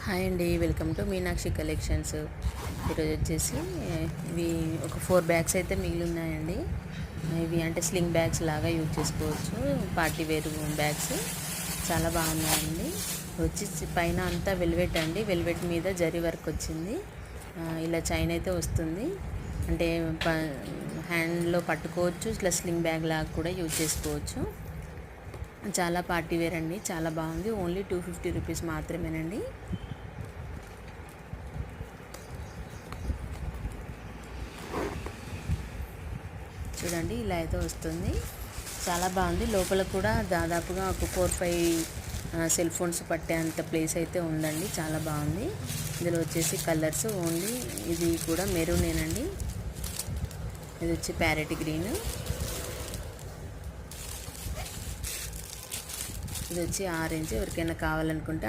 Hi అండి, welcome to Meenakshi collections. ఈరోజు వచ్చేసి ఇవి ఒక 4 బ్యాగ్స్ అయితే మిగిలి ఉన్నాయండి. ఇవి అంటే స్లింగ్ బ్యాగ్స్ లాగా యూజ్ చేసుకోవచ్చు, పార్టీ వేర్ బ్యాగ్స్. చాలా బాగున్నాయండి. వచ్చి పైన అంతా వెల్వెట్ అండి, వెల్వెట్ మీద జరీ వర్క్ వచ్చింది. ఇలా చైన్ అయితే వస్తుంది, అంటే హ్యాండ్లో పట్టుకోవచ్చు, ఇట్లా స్లింగ్ బ్యాగ్ లాగా కూడా యూజ్ చేసుకోవచ్చు. చాలా పార్టీ వేర్ అండి, చాలా బాగుంది. ఓన్లీ 250 రూపీస్ మాత్రమేనండి. చూడండి, ఇలా అయితే వస్తుంది. చాలా బాగుంది. లోపల కూడా దాదాపుగా ఒక 4-5 సెల్ ఫోన్స్ పట్టేంత ప్లేస్ అయితే ఉందండి. చాలా బాగుంది. ఇందులో వచ్చేసి కలర్స్ ఓన్లీ ఇది కూడా మెరూనేనండి. ఇది వచ్చి ప్యారెట్ గ్రీన్, ఇది వచ్చి ఆరెంజ్. ఎవరికైనా కావాలనుకుంటే